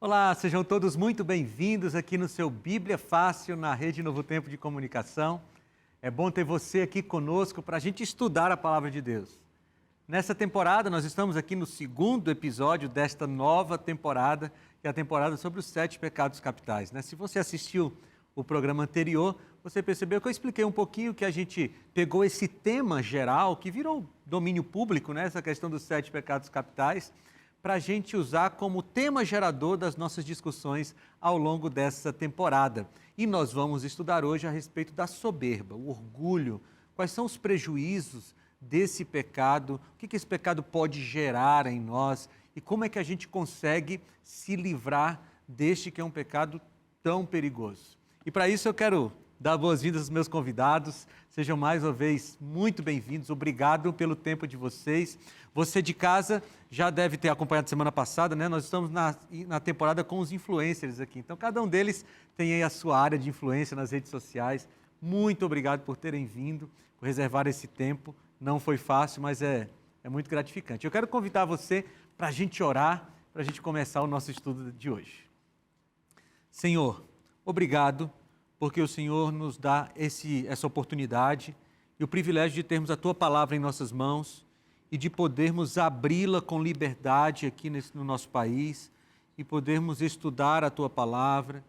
Olá, sejam todos muito bem-vindos aqui no seu Bíblia Fácil, na Rede Novo Tempo de Comunicação. É bom ter você aqui conosco para a gente estudar a Palavra de Deus. Nessa temporada, nós estamos aqui no segundo episódio desta nova temporada, que é a temporada sobre os 7 pecados capitais, né? Se você assistiu o programa anterior, você percebeu que eu expliquei um pouquinho que a gente pegou esse tema geral, que virou domínio público, né? Essa questão dos 7 pecados capitais, para a gente usar como tema gerador das nossas discussões ao longo dessa temporada. E nós vamos estudar hoje a respeito da soberba, o orgulho, quais são os prejuízos desse pecado, o que esse pecado pode gerar em nós e como é que a gente consegue se livrar deste que é um pecado tão perigoso. E para isso eu quero dar boas-vindas aos meus convidados. Sejam mais uma vez muito bem-vindos. Obrigado pelo tempo de vocês. Você de casa já deve ter acompanhado semana passada, né? Nós estamos na temporada com os influencers aqui. Então, cada um deles tem aí a sua área de influência nas redes sociais. Muito obrigado por terem vindo, por reservar esse tempo. Não foi fácil, mas é muito gratificante. Eu quero convidar você para a gente orar, para a gente começar o nosso estudo de hoje. Senhor, obrigado, porque o Senhor nos dá essa oportunidade e o privilégio de termos a Tua palavra em nossas mãos e de podermos abri-la com liberdade aqui no nosso país e podermos estudar a Tua palavra.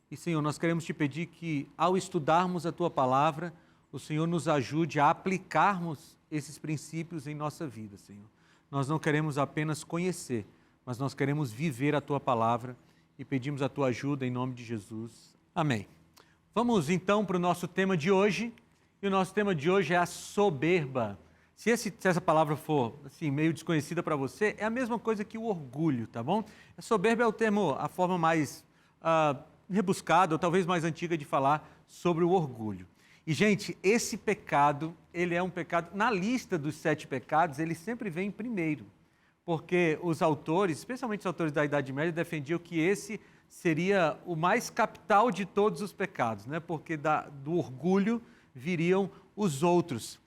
E, Senhor, nós queremos Te pedir que, ao estudarmos a Tua palavra, o Senhor nos ajude a aplicarmos esses princípios em nossa vida, Senhor. Nós não queremos apenas conhecer, mas nós queremos viver a Tua palavra e pedimos a Tua ajuda em nome de Jesus. Amém. Vamos então para o nosso tema de hoje, e o nosso tema de hoje é a soberba. Se essa palavra for assim, meio desconhecida para você, é a mesma coisa que o orgulho, tá bom? A soberba é o termo, a forma mais rebuscada, ou talvez mais antiga de falar sobre o orgulho. E, gente, esse pecado, ele é um pecado, na lista dos 7 pecados, ele sempre vem primeiro, porque os autores, especialmente os autores da Idade Média, defendiam que esse seria o mais capital de todos os pecados, né? Porque do orgulho viriam os outros.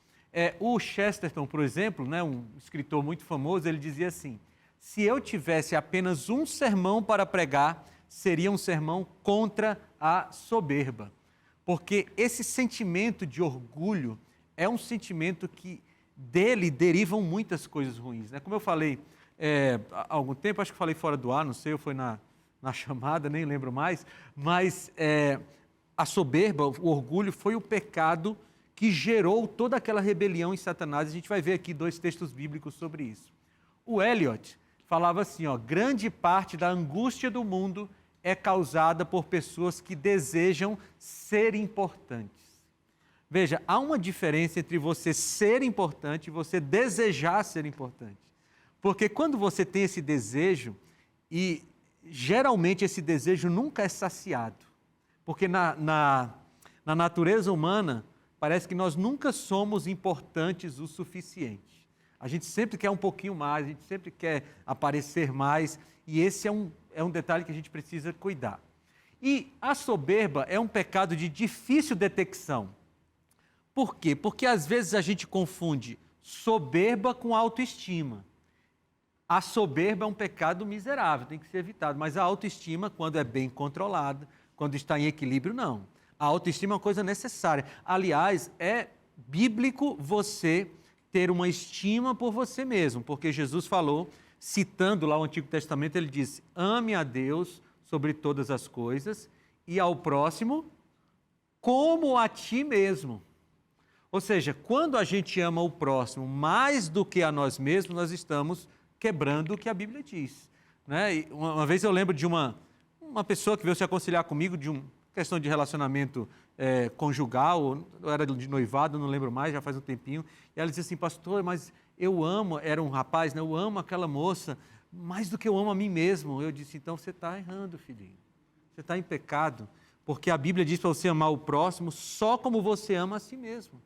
O Chesterton, por exemplo, né, um escritor muito famoso, ele dizia assim: se eu tivesse apenas um sermão para pregar, seria um sermão contra a soberba. Porque esse sentimento de orgulho é um sentimento que dele derivam muitas coisas ruins, né? Como eu falei há algum tempo, acho que falei fora do ar, não sei, ou foi na chamada, nem lembro mais, mas a soberba, o orgulho, foi o pecado que gerou toda aquela rebelião em Satanás. A gente vai ver aqui 2 textos bíblicos sobre isso. O Eliot falava assim, grande parte da angústia do mundo é causada por pessoas que desejam ser importantes. Veja, há uma diferença entre você ser importante e você desejar ser importante. Porque quando você tem esse desejo, e geralmente esse desejo nunca é saciado, porque na natureza humana, parece que nós nunca somos importantes o suficiente. A gente sempre quer um pouquinho mais, a gente sempre quer aparecer mais, e esse é um detalhe que a gente precisa cuidar. E a soberba é um pecado de difícil detecção. Por quê? Porque às vezes a gente confunde soberba com autoestima. A soberba é um pecado miserável, tem que ser evitado, mas a autoestima, quando é bem controlada, quando está em equilíbrio, não. A autoestima é uma coisa necessária. Aliás, é bíblico você ter uma estima por você mesmo, porque Jesus falou, citando lá o Antigo Testamento, ele disse: ame a Deus sobre todas as coisas e ao próximo como a ti mesmo. Ou seja, quando a gente ama o próximo mais do que a nós mesmos, nós estamos quebrando o que a Bíblia diz, né? E uma vez eu lembro de uma pessoa que veio se aconselhar comigo de uma questão de relacionamento conjugal, ou era de noivado, não lembro mais, já faz um tempinho, e ela disse assim: pastor, mas eu amo, era um rapaz, né? Eu amo aquela moça mais do que eu amo a mim mesmo. Eu disse: então você está errando, filhinho, você está em pecado, porque a Bíblia diz para você amar o próximo só como você ama a si mesmo.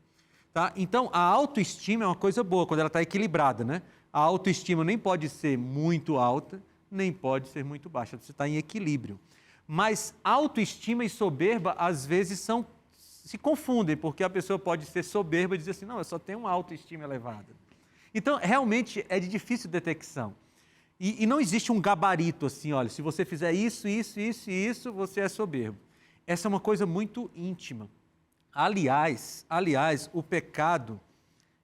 Tá? Então, a autoestima é uma coisa boa, quando ela está equilibrada, né? A autoestima nem pode ser muito alta, nem pode ser muito baixa, você está em equilíbrio. Mas autoestima e soberba, às vezes, se confundem, porque a pessoa pode ser soberba e dizer assim: não, eu só tenho uma autoestima elevada. Então, realmente, é de difícil detecção. E não existe um gabarito assim, olha, se você fizer isso, isso, isso e isso, você é soberbo. Essa é uma coisa muito íntima. Aliás, o pecado,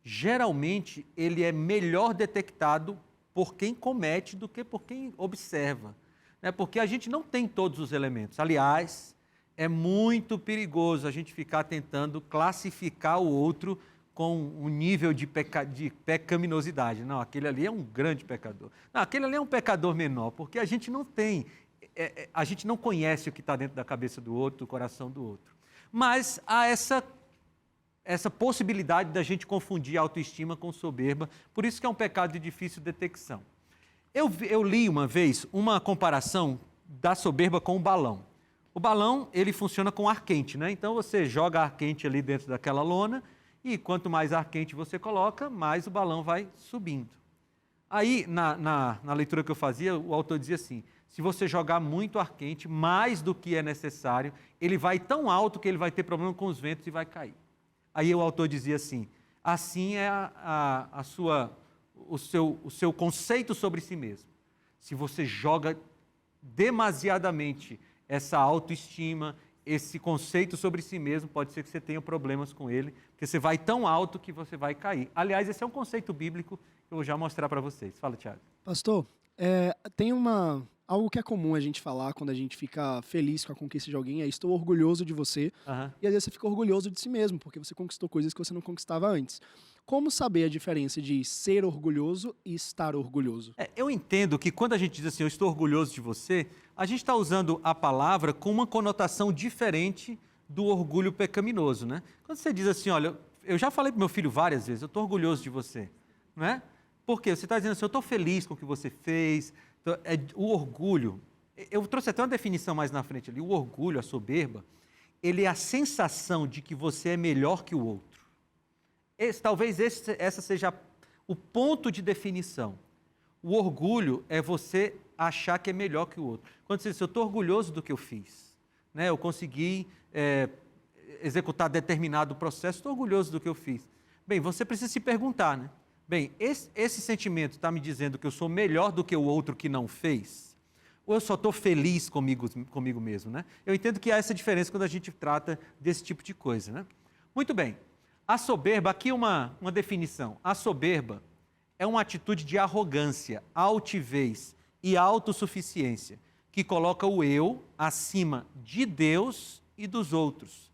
geralmente, ele é melhor detectado por quem comete do que por quem observa, né? Porque a gente não tem todos os elementos. Aliás, é muito perigoso a gente ficar tentando classificar o outro com um nível de pecaminosidade. Não, aquele ali é um grande pecador. Não, aquele ali é um pecador menor, porque a gente não tem, a gente não conhece o que está dentro da cabeça do outro, do coração do outro. Mas há essa possibilidade da gente confundir autoestima com soberba, por isso que é um pecado de difícil detecção. Eu li uma vez uma comparação da soberba com o balão. O balão, ele funciona com ar quente, né? Então você joga ar quente ali dentro daquela lona e quanto mais ar quente você coloca, mais o balão vai subindo. Aí, na leitura que eu fazia, o autor dizia assim, se você jogar muito ar quente, mais do que é necessário, ele vai tão alto que ele vai ter problema com os ventos e vai cair. Aí o autor dizia assim é o seu conceito sobre si mesmo. Se você joga demasiadamente essa autoestima, esse conceito sobre si mesmo, pode ser que você tenha problemas com ele, porque você vai tão alto que você vai cair. Aliás, esse é um conceito bíblico que eu vou já mostrar para vocês. Fala, Thiago. Pastor, tem algo que é comum a gente falar quando a gente fica feliz com a conquista de alguém, é estou orgulhoso de você, e às vezes você fica orgulhoso de si mesmo, porque você conquistou coisas que você não conquistava antes. Como saber a diferença de ser orgulhoso e estar orgulhoso? Eu entendo que quando a gente diz assim, eu estou orgulhoso de você, a gente está usando a palavra com uma conotação diferente do orgulho pecaminoso, né? Quando você diz assim, olha, eu já falei para meu filho várias vezes, eu estou orgulhoso de você, não é? Por quê? Você está dizendo assim, eu estou feliz com o que você fez. Então, o orgulho, eu trouxe até uma definição mais na frente ali, o orgulho, a soberba, ele é a sensação de que você é melhor que o outro. Talvez essa seja o ponto de definição. O orgulho é você achar que é melhor que o outro. Quando você diz, eu estou orgulhoso do que eu fiz, né? Eu consegui executar determinado processo, estou orgulhoso do que eu fiz. Bem, você precisa se perguntar, né? Bem, esse sentimento está me dizendo que eu sou melhor do que o outro que não fez? Ou eu só estou feliz comigo mesmo, né? Eu entendo que há essa diferença quando a gente trata desse tipo de coisa, né? Muito bem. A soberba, aqui uma definição. A soberba é uma atitude de arrogância, altivez e autossuficiência, que coloca o eu acima de Deus e dos outros.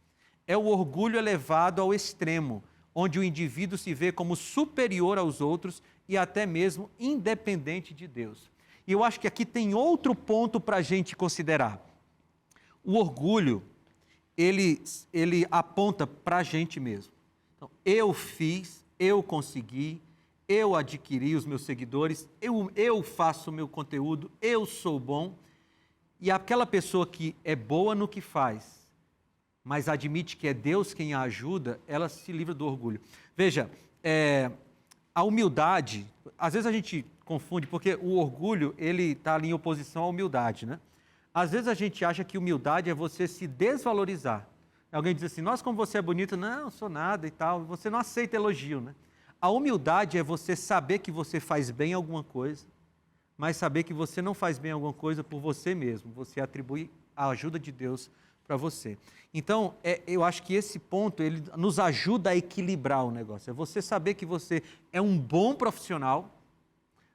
É o orgulho elevado ao extremo, onde o indivíduo se vê como superior aos outros e até mesmo independente de Deus. E eu acho que aqui tem outro ponto para a gente considerar. O orgulho, ele aponta para a gente mesmo. Então, eu fiz, eu consegui, eu adquiri os meus seguidores, eu faço o meu conteúdo, eu sou bom. E aquela pessoa que é boa no que faz, mas admite que é Deus quem a ajuda, ela se livra do orgulho. Veja, a humildade, às vezes a gente confunde, porque o orgulho, ele está ali em oposição à humildade, né? Às vezes a gente acha que humildade é você se desvalorizar. Alguém diz assim, nossa, como você é bonito. Não, sou nada e tal. Você não aceita elogio, né? A humildade é você saber que você faz bem alguma coisa, mas saber que você não faz bem alguma coisa por você mesmo. Você atribui a ajuda de Deus para você. Então, eu acho que esse ponto, ele nos ajuda a equilibrar o negócio. É você saber que você é um bom profissional,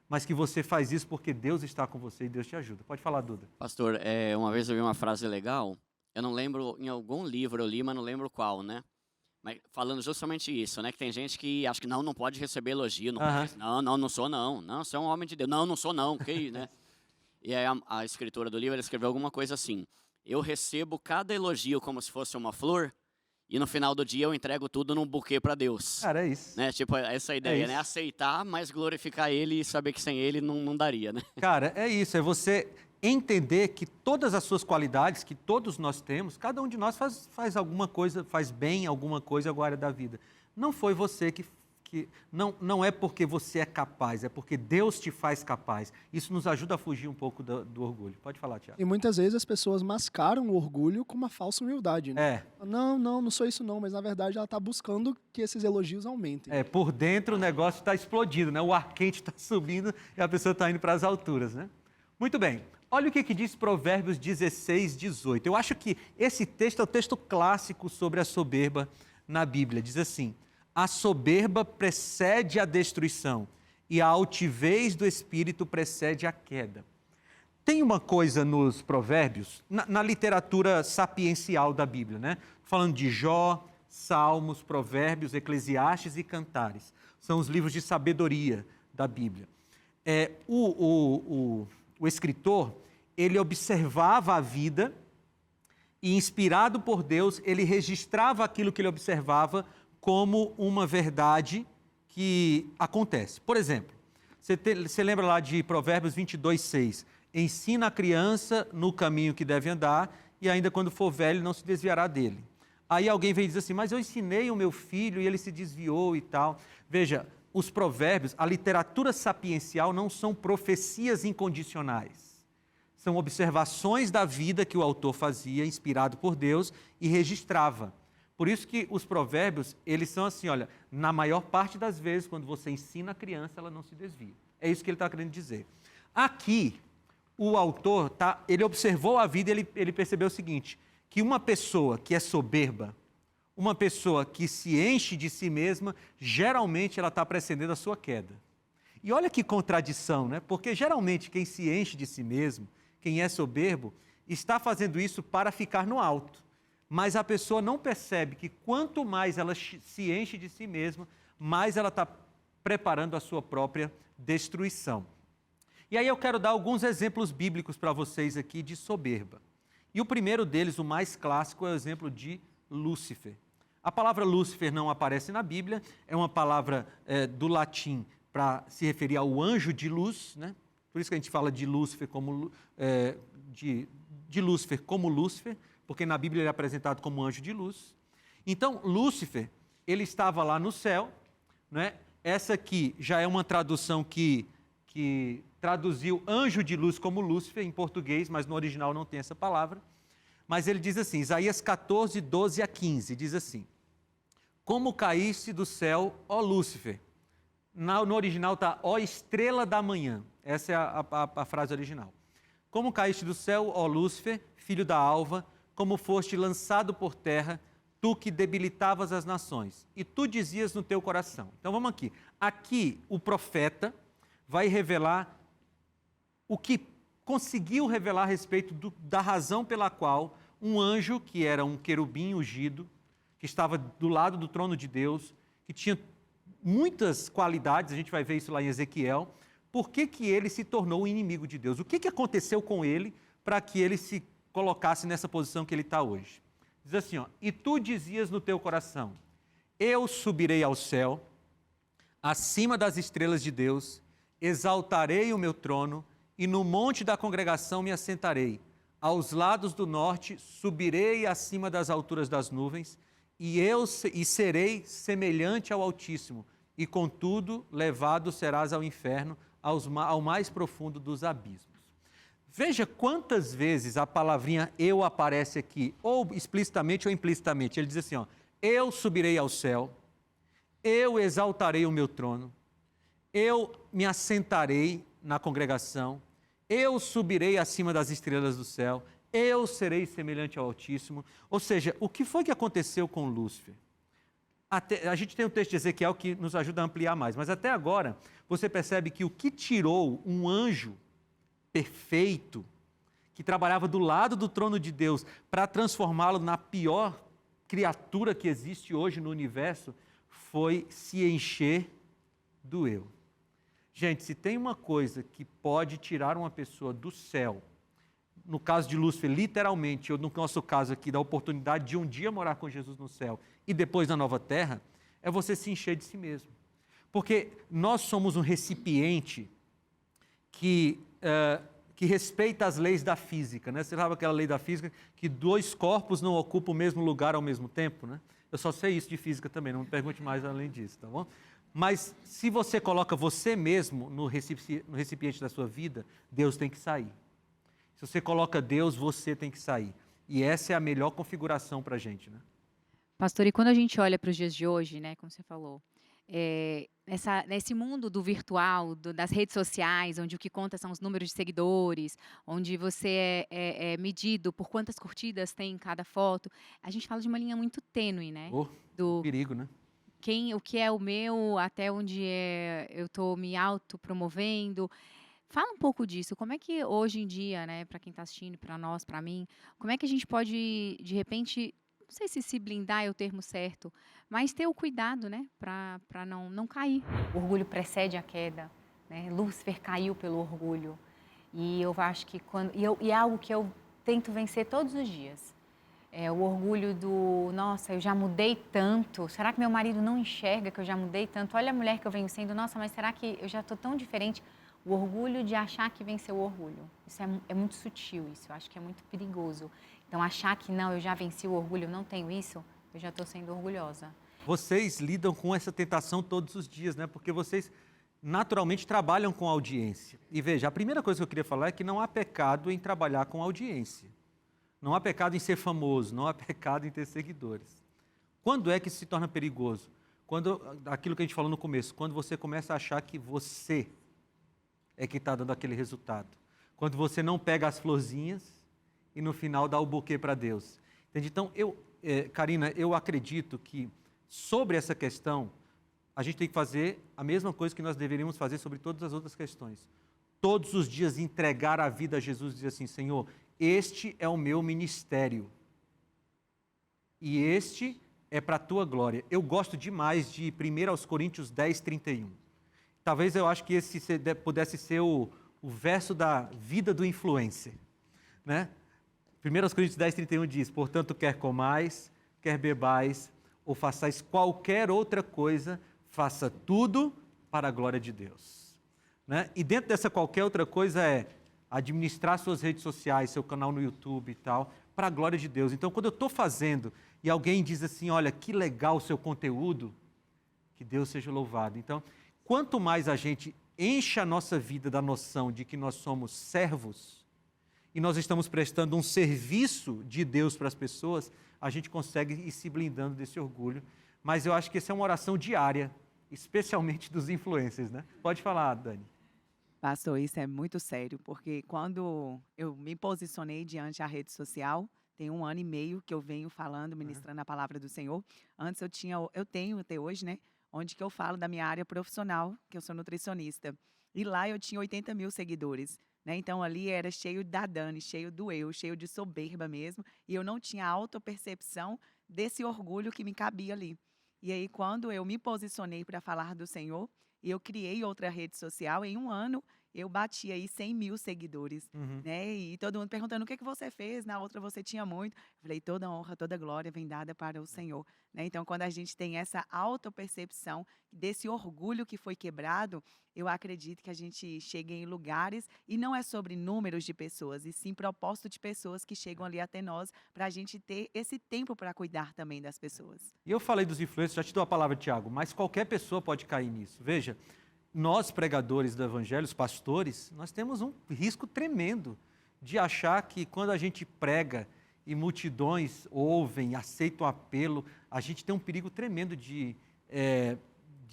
mas que você faz isso porque Deus está com você e Deus te ajuda. Pode falar, Duda. Pastor, uma vez eu vi uma frase legal, eu não lembro, em algum livro eu li, mas não lembro qual, né? Mas falando justamente isso, né? Que tem gente que acha que não pode receber elogio, não sou não, você é um homem de Deus, não sou não, né? E aí a escritora do livro, ela escreveu alguma coisa assim, eu recebo cada elogio como se fosse uma flor, e no final do dia eu entrego tudo num buquê para Deus. Cara, é isso. Né? Tipo, essa ideia, né? Aceitar, mas glorificar Ele e saber que sem Ele não daria, né? Cara, é isso, é você entender que todas as suas qualidades, que todos nós temos, cada um de nós faz alguma coisa, faz bem alguma coisa agora da vida. Não foi você que que não é porque você é capaz, é porque Deus te faz capaz. Isso nos ajuda a fugir um pouco do orgulho. Pode falar, Tiago. E muitas vezes as pessoas mascaram o orgulho com uma falsa humildade, né? Não sou isso não, mas na verdade ela está buscando que esses elogios aumentem. Por dentro o negócio está explodindo, né? O ar quente está subindo e a pessoa está indo para as alturas, né? Muito bem. Olha o que diz Provérbios 16, 18. Eu acho que esse texto é o texto clássico sobre a soberba na Bíblia. Diz assim: a soberba precede a destruição e a altivez do espírito precede a queda. Tem uma coisa nos provérbios, na literatura sapiencial da Bíblia, né? Falando de Jó, Salmos, Provérbios, Eclesiastes e Cantares. São os livros de sabedoria da Bíblia. O escritor, ele observava a vida e, inspirado por Deus, ele registrava aquilo que ele observava como uma verdade que acontece. Por exemplo, você lembra lá de Provérbios 22, 6? Ensina a criança no caminho que deve andar e ainda quando for velho não se desviará dele. Aí alguém vem e diz assim, mas eu ensinei o meu filho e ele se desviou e tal. Veja, os provérbios, a literatura sapiencial não são profecias incondicionais. São observações da vida que o autor fazia, inspirado por Deus, e registrava. Por isso que os provérbios, eles são assim, olha, na maior parte das vezes, quando você ensina a criança, ela não se desvia. É isso que ele está querendo dizer. Aqui, o autor, ele observou a vida e ele percebeu o seguinte, que uma pessoa que é soberba, uma pessoa que se enche de si mesma, geralmente ela está precedendo a sua queda. E olha que contradição, né? Porque geralmente quem se enche de si mesmo, quem é soberbo, está fazendo isso para ficar no alto. Mas a pessoa não percebe que quanto mais ela se enche de si mesma, mais ela está preparando a sua própria destruição. E aí eu quero dar alguns exemplos bíblicos para vocês aqui de soberba. E o primeiro deles, o mais clássico, é o exemplo de Lúcifer. A palavra Lúcifer não aparece na Bíblia, é uma palavra do latim para se referir ao anjo de luz, né? Por isso que a gente fala de Lúcifer como de Lúcifer como Lúcifer, porque na Bíblia ele é apresentado como anjo de luz. Então, Lúcifer, ele estava lá no céu, né? Essa aqui já é uma tradução que traduziu anjo de luz como Lúcifer em português, mas no original não tem essa palavra. Mas ele diz assim, Isaías 14, 12 a 15, diz assim, como caíste do céu, ó Lúcifer. No original está, ó estrela da manhã. Essa é a frase original. Como caíste do céu, ó Lúcifer, filho da alva, como foste lançado por terra, tu que debilitavas as nações. E tu dizias no teu coração. Então vamos aqui. Aqui o profeta vai revelar o que conseguiu revelar a respeito da razão pela qual um anjo, que era um querubim ungido, que estava do lado do trono de Deus, que tinha muitas qualidades, a gente vai ver isso lá em Ezequiel, por que ele se tornou o inimigo de Deus? O que aconteceu com ele para que ele se colocasse nessa posição que ele está hoje? Diz assim, ó, e tu dizias no teu coração, eu subirei ao céu, acima das estrelas de Deus, exaltarei o meu trono, e no monte da congregação me assentarei. Aos lados do norte subirei acima das alturas das nuvens, e serei semelhante ao Altíssimo, e contudo levado serás ao inferno, ao mais profundo dos abismos. Veja quantas vezes a palavrinha eu aparece aqui, ou explicitamente ou implicitamente. Ele diz assim, ó, eu subirei ao céu, eu exaltarei o meu trono, eu me assentarei na congregação, eu subirei acima das estrelas do céu, eu serei semelhante ao Altíssimo. Ou seja, o que foi que aconteceu com Lúcifer? A gente tem um texto de Ezequiel que nos ajuda a ampliar mais, mas até agora você percebe que o que tirou um anjo perfeito, que trabalhava do lado do trono de Deus, para transformá-lo na pior criatura que existe hoje no universo, foi se encher do eu. Gente, se tem uma coisa que pode tirar uma pessoa do céu, no caso de Lúcifer, literalmente, ou no nosso caso aqui, da oportunidade de um dia morar com Jesus no céu e depois na nova terra, é você se encher de si mesmo. Porque nós somos um recipiente que respeita as leis da física, né? Você sabe aquela lei da física que dois corpos não ocupam o mesmo lugar ao mesmo tempo, né? Eu só sei isso de física também, não me pergunte mais além disso, tá bom? Mas se você coloca você mesmo no recipiente da sua vida, Deus tem que sair. Se você coloca Deus, você tem que sair. E essa é a melhor configuração para a gente, né? Pastor, e quando a gente olha para os dias de hoje, né, como você falou, nesse mundo do virtual, das redes sociais, onde o que conta são os números de seguidores, onde você é medido por quantas curtidas tem em cada foto, a gente fala de uma linha muito tênue, né? Do perigo, né? o que é o meu, até onde eu estou me autopromovendo. Fala um pouco disso. Como é que hoje em dia, né, para quem está assistindo, para nós, para mim, como é que a gente pode, de repente, não sei se blindar é o termo certo, mas ter o cuidado, né, para não cair. O orgulho precede a queda, né? Lúcifer caiu pelo orgulho. E eu acho que e é algo que eu tento vencer todos os dias. O orgulho nossa, eu já mudei tanto, será que meu marido não enxerga que eu já mudei tanto? Olha a mulher que eu venho sendo, nossa, mas será que eu já estou tão diferente? O orgulho de achar que venceu o orgulho. Isso é muito sutil, isso, eu acho que é muito perigoso. Então, achar que não, eu já venci o orgulho, eu não tenho isso, eu já estou sendo orgulhosa. Vocês lidam com essa tentação todos os dias, né? Porque vocês naturalmente trabalham com audiência. E veja, a primeira coisa que eu queria falar é que não há pecado em trabalhar com audiência. Não há pecado em ser famoso, não há pecado em ter seguidores. Quando é que isso se torna perigoso? Aquilo que a gente falou no começo, quando você começa a achar que você é que está dando aquele resultado. Quando você não pega as florzinhas e no final dá o buquê para Deus. Entende? Então, Karina, eu acredito que sobre essa questão, a gente tem que fazer a mesma coisa que nós deveríamos fazer sobre todas as outras questões. Todos os dias entregar a vida a Jesus e dizer assim, Senhor, este é o meu ministério. E este é para a tua glória. Eu gosto demais de 1 Coríntios 10, 31. Talvez eu acho que esse pudesse ser o verso da vida do influencer, né? 1 Coríntios 10, 31 diz, portanto, quer comais, quer bebais, ou façais qualquer outra coisa, faça tudo para a glória de Deus. Né? E dentro dessa qualquer outra coisa é administrar suas redes sociais, seu canal no YouTube e tal, para a glória de Deus. Então, quando eu estou fazendo e alguém diz assim, olha, que legal o seu conteúdo, que Deus seja louvado. Então, quanto mais a gente enche a nossa vida da noção de que nós somos servos e nós estamos prestando um serviço de Deus para as pessoas, a gente consegue ir se blindando desse orgulho. Mas eu acho que essa é uma oração diária, especialmente dos influencers, né? Pode falar, Dani. Pastor, isso é muito sério, porque quando eu me posicionei diante da rede social, tem 1 ano e meio que eu venho falando, ministrando a palavra do Senhor. Antes eu tenho até hoje, né? Onde que eu falo da minha área profissional, que eu sou nutricionista. E lá eu tinha 80 mil seguidores, né? Então ali era cheio da Dani, cheio do eu, cheio de soberba mesmo. E eu não tinha autopercepção desse orgulho que me cabia ali. E aí quando eu me posicionei para falar do Senhor, e eu criei outra rede social, em 1 ano eu bati aí 100 mil seguidores, né? E todo mundo perguntando, o que você fez? Na outra você tinha muito. Eu falei, toda honra, toda glória vem dada para o Senhor, né? Então, quando a gente tem essa autopercepção desse orgulho que foi quebrado, eu acredito que a gente chega em lugares, e não é sobre números de pessoas, e sim propósito de pessoas que chegam ali até nós, para a gente ter esse tempo para cuidar também das pessoas. E eu falei dos influencers, já te dou a palavra, Tiago, mas qualquer pessoa pode cair nisso. Veja, nós pregadores do evangelho, os pastores, nós temos um risco tremendo de achar que quando a gente prega e multidões ouvem, aceitam o apelo, a gente tem um perigo tremendo de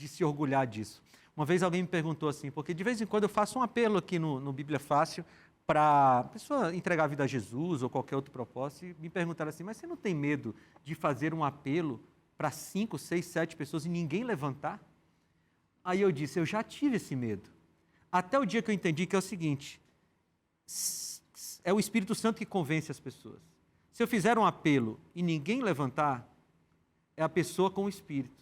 se orgulhar disso. Uma vez alguém me perguntou assim, porque de vez em quando eu faço um apelo aqui no Bíblia Fácil para a pessoa entregar a vida a Jesus ou qualquer outro propósito, e me perguntaram assim, mas você não tem medo de fazer um apelo para 5, 6, 7 pessoas e ninguém levantar? Aí eu disse, eu já tive esse medo. Até o dia que eu entendi que é o seguinte, é o Espírito Santo que convence as pessoas. Se eu fizer um apelo e ninguém levantar, é a pessoa com o Espírito.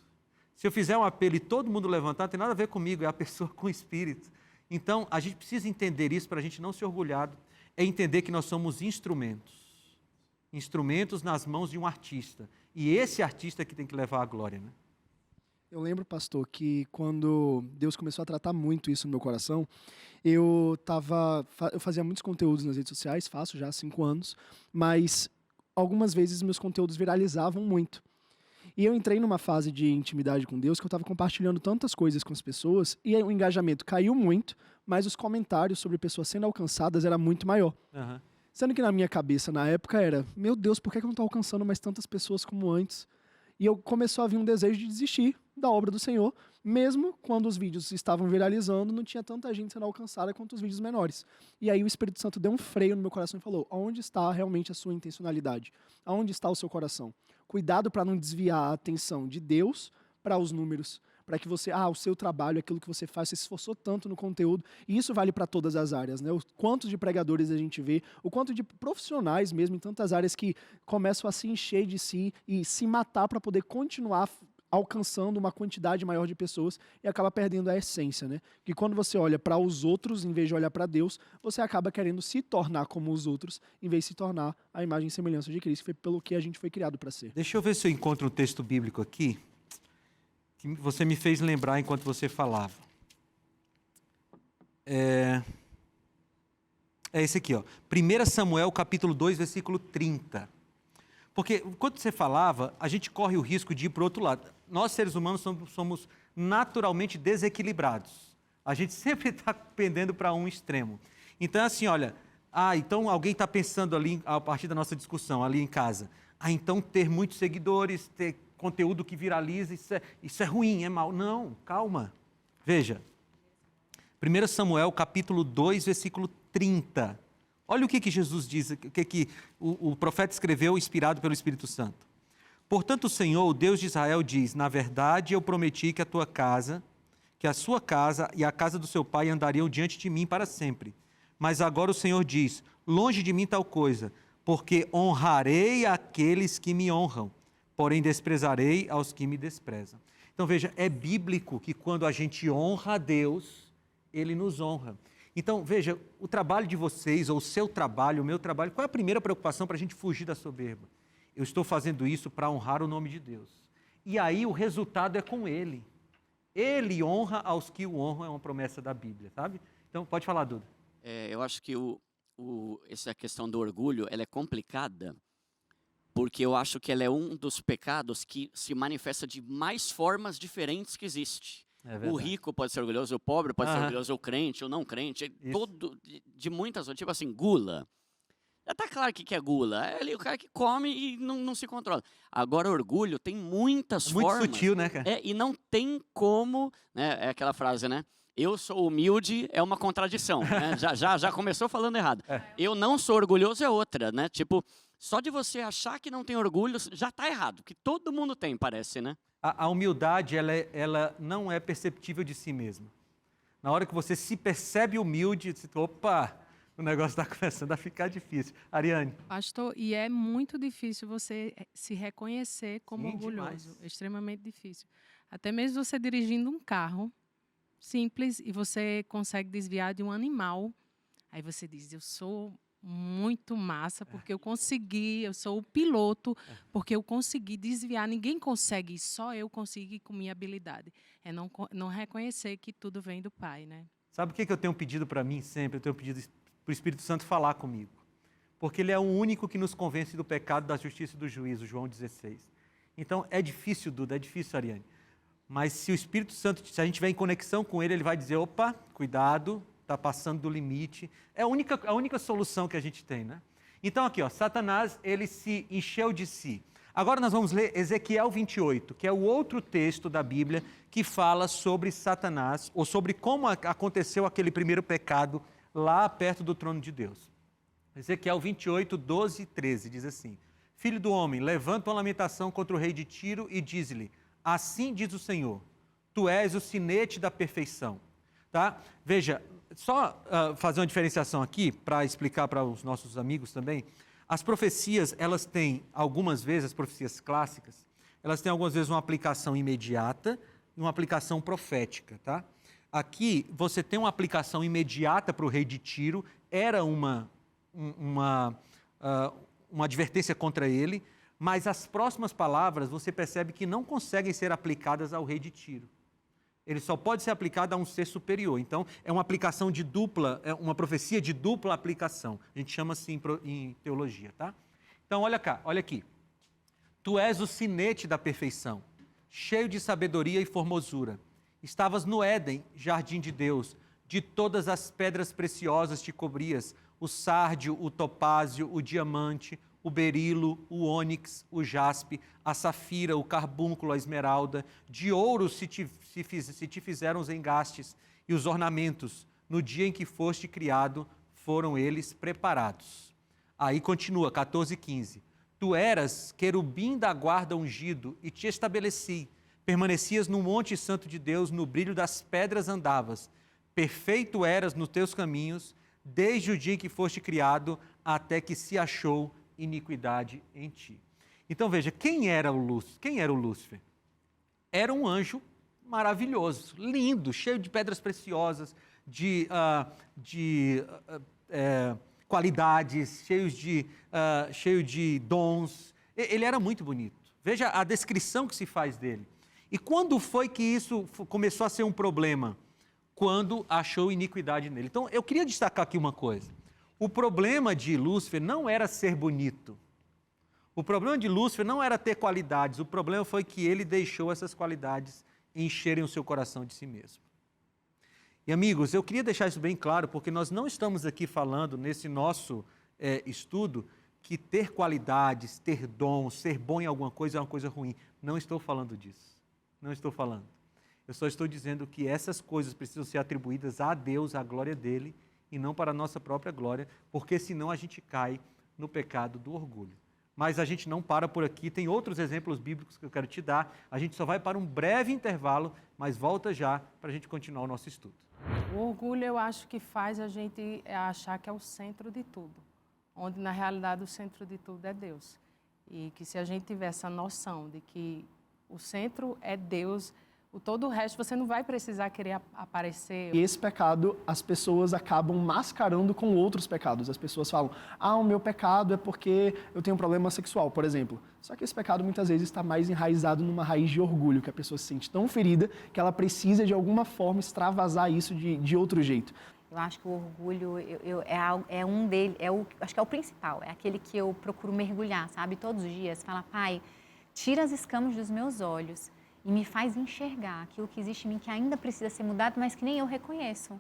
Se eu fizer um apelo e todo mundo levantar, não tem nada a ver comigo, é a pessoa com o Espírito. Então, a gente precisa entender isso para a gente não ser orgulhado, é entender que nós somos instrumentos. Instrumentos nas mãos de um artista. E esse artista é que tem que levar a glória, né? Eu lembro, pastor, que quando Deus começou a tratar muito isso no meu coração, eu fazia muitos conteúdos nas redes sociais, faço já há 5 anos, mas algumas vezes meus conteúdos viralizavam muito. E eu entrei numa fase de intimidade com Deus que eu estava compartilhando tantas coisas com as pessoas e o engajamento caiu muito, mas os comentários sobre pessoas sendo alcançadas era muito maior. Uhum. Sendo que na minha cabeça, na época, era, meu Deus, por que eu não estou alcançando mais tantas pessoas como antes? E eu começou a vir um desejo de desistir da obra do Senhor, mesmo quando os vídeos estavam viralizando, não tinha tanta gente sendo alcançada quanto os vídeos menores. E aí o Espírito Santo deu um freio no meu coração e falou, onde está realmente a sua intencionalidade? Aonde está o seu coração? Cuidado para não desviar a atenção de Deus para os números, para que você, o seu trabalho, aquilo que você faz, você se esforçou tanto no conteúdo, e isso vale para todas as áreas, né? O quanto de pregadores a gente vê, o quanto de profissionais mesmo em tantas áreas que começam a se encher de si e se matar para poder continuar alcançando uma quantidade maior de pessoas e acaba perdendo a essência, né? Que quando você olha para os outros, em vez de olhar para Deus, você acaba querendo se tornar como os outros, em vez de se tornar a imagem e semelhança de Cristo, que foi pelo que a gente foi criado para ser. Deixa eu ver se eu encontro um texto bíblico aqui, que você me fez lembrar enquanto você falava. É esse aqui, ó. 1 Samuel, capítulo 2, versículo 30. Porque, quando você falava, a gente corre o risco de ir para o outro lado. Nós, seres humanos, somos naturalmente desequilibrados. A gente sempre está pendendo para um extremo. Então, assim, olha, então alguém está pensando ali, a partir da nossa discussão, ali em casa, então ter muitos seguidores, ter conteúdo que viraliza, isso é ruim, é mal. Não, calma. Veja, 1 Samuel, capítulo 2, versículo 30. Olha o que Jesus diz, o que o profeta escreveu inspirado pelo Espírito Santo. Portanto, o Senhor, o Deus de Israel, diz, na verdade eu prometi que a sua casa e a casa do seu pai andariam diante de mim para sempre. Mas agora o Senhor diz, longe de mim tal coisa, porque honrarei aqueles que me honram, porém desprezarei aos que me desprezam. Então veja, é bíblico que quando a gente honra a Deus, Ele nos honra. Então, veja, o trabalho de vocês, ou o seu trabalho, o meu trabalho, qual é a primeira preocupação para a gente fugir da soberba? Eu estou fazendo isso para honrar o nome de Deus. E aí o resultado é com Ele. Ele honra aos que o honram, é uma promessa da Bíblia, sabe? Então, pode falar, Duda. Eu acho que essa questão do orgulho, ela é complicada, porque eu acho que ela é um dos pecados que se manifesta de mais formas diferentes que existe. O rico pode ser orgulhoso, o pobre pode ser orgulhoso, o crente, o não crente, de muitas, tipo assim, gula. Já tá claro o que é gula, é ali o cara que come e não se controla. Agora, orgulho tem muitas formas. Muito sutil, né, cara? E não tem como, né, é aquela frase, né? Eu sou humilde é uma contradição, né? já começou falando errado. Eu não sou orgulhoso é outra, né? Tipo, só de você achar que não tem orgulho, já tá errado, que todo mundo tem, parece, né? A humildade, ela não é perceptível de si mesma. Na hora que você se percebe humilde, você, opa, o negócio está começando a ficar difícil. Ariane? Pastor, e é muito difícil você se reconhecer como orgulhoso. Demais. É extremamente difícil. Até mesmo você dirigindo um carro simples e você consegue desviar de um animal. Aí você diz, eu sou muito massa, porque eu consegui, eu sou o piloto, porque eu consegui desviar. Ninguém consegue, só eu consegui com minha habilidade. É não reconhecer que tudo vem do Pai, né? Sabe o que eu tenho pedido para mim sempre? Eu tenho pedido para o Espírito Santo falar comigo. Porque Ele é o único que nos convence do pecado, da justiça e do juízo, João 16. Então, é difícil, Duda, é difícil, Ariane. Mas se o Espírito Santo, se a gente estiver em conexão com Ele, Ele vai dizer, opa, cuidado, está passando do limite. É a única solução que a gente tem, né? Então aqui, ó, Satanás, ele se encheu de si. Agora nós vamos ler Ezequiel 28, que é o outro texto da Bíblia que fala sobre Satanás, ou sobre como aconteceu aquele primeiro pecado lá perto do trono de Deus. Ezequiel 28, 12 e 13, diz assim, Filho do homem, levanta uma lamentação contra o rei de Tiro e diz-lhe, assim diz o Senhor, tu és o sinete da perfeição. Tá? Veja, só fazer uma diferenciação aqui, para explicar para os nossos amigos também, as profecias, elas têm, algumas vezes, as profecias clássicas, elas têm algumas vezes uma aplicação imediata e uma aplicação profética, tá? Aqui, você tem uma aplicação imediata para o rei de Tiro, era uma advertência contra ele, mas as próximas palavras, você percebe que não conseguem ser aplicadas ao rei de Tiro. Ele só pode ser aplicado a um ser superior. Então, é uma aplicação de dupla, é uma profecia de dupla aplicação. A gente chama assim em teologia, tá? Então, olha cá, olha aqui. Tu és o sinete da perfeição, cheio de sabedoria e formosura. Estavas no Éden, jardim de Deus, de todas as pedras preciosas te cobrias, o sárdio, o topázio, o diamante, o berilo, o ônix, o jaspe, a safira, o carbúnculo, a esmeralda. De ouro se te fizeram os engastes e os ornamentos. No dia em que foste criado, foram eles preparados. Aí continua, 14:15. Tu eras querubim da guarda ungido e te estabeleci. Permanecias no monte santo de Deus, no brilho das pedras andavas. Perfeito eras nos teus caminhos, desde o dia em que foste criado, até que se achou iniquidade em ti. Então veja, quem era o Lúcifer? Era um anjo maravilhoso, lindo, cheio de pedras preciosas, de qualidades, cheio de dons. Ele era muito bonito. Veja a descrição que se faz dele. E quando foi que isso começou a ser um problema? Quando achou iniquidade nele. Então, eu queria destacar aqui uma coisa. O problema de Lúcifer não era ser bonito. O problema de Lúcifer não era ter qualidades. O problema foi que ele deixou essas qualidades encherem o seu coração de si mesmo. E, amigos, eu queria deixar isso bem claro, porque nós não estamos aqui falando, nesse nosso estudo, que ter qualidades, ter dons, ser bom em alguma coisa é uma coisa ruim. Não estou falando disso. Não estou falando. Eu só estou dizendo que essas coisas precisam ser atribuídas a Deus, à glória dele, e não para a nossa própria glória, porque senão a gente cai no pecado do orgulho. Mas a gente não para por aqui, tem outros exemplos bíblicos que eu quero te dar. A gente só vai para um breve intervalo, mas volta já para a gente continuar o nosso estudo. O orgulho, eu acho que faz a gente achar que é o centro de tudo, onde na realidade o centro de tudo é Deus. E que se a gente tiver essa noção de que o centro é Deus, todo o resto você não vai precisar querer aparecer. E esse pecado, as pessoas acabam mascarando com outros pecados. As pessoas falam, o meu pecado é porque eu tenho um problema sexual, por exemplo. Só que esse pecado muitas vezes está mais enraizado numa raiz de orgulho, que a pessoa se sente tão ferida que ela precisa de alguma forma extravasar isso de outro jeito. Eu acho que o orgulho acho que é o principal, é aquele que eu procuro mergulhar, sabe? Todos os dias, falar, Pai, tira as escamas dos meus olhos e me faz enxergar aquilo que existe em mim que ainda precisa ser mudado, mas que nem eu reconheço.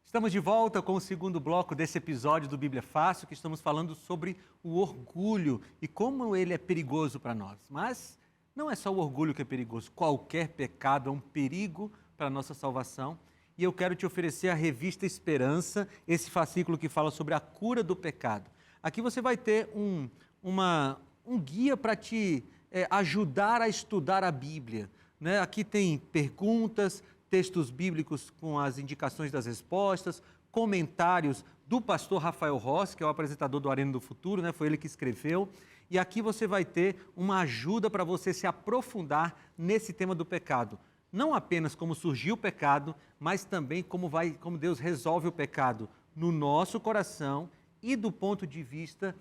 Estamos de volta com o segundo bloco desse episódio do Bíblia Fácil, que estamos falando sobre o orgulho e como ele é perigoso para nós. Mas não é só o orgulho que é perigoso, qualquer pecado é um perigo para a nossa salvação. E eu quero te oferecer a revista Esperança, esse fascículo que fala sobre a cura do pecado. Aqui você vai ter um guia para te ajudar a estudar a Bíblia, né? Aqui tem perguntas, textos bíblicos com as indicações das respostas, comentários do pastor Rafael Rossi, que é o apresentador do Arena do Futuro, né? Foi ele que escreveu. E aqui você vai ter uma ajuda para você se aprofundar nesse tema do pecado. Não apenas como surgiu o pecado, mas também como Deus resolve o pecado no nosso coração e do ponto de vista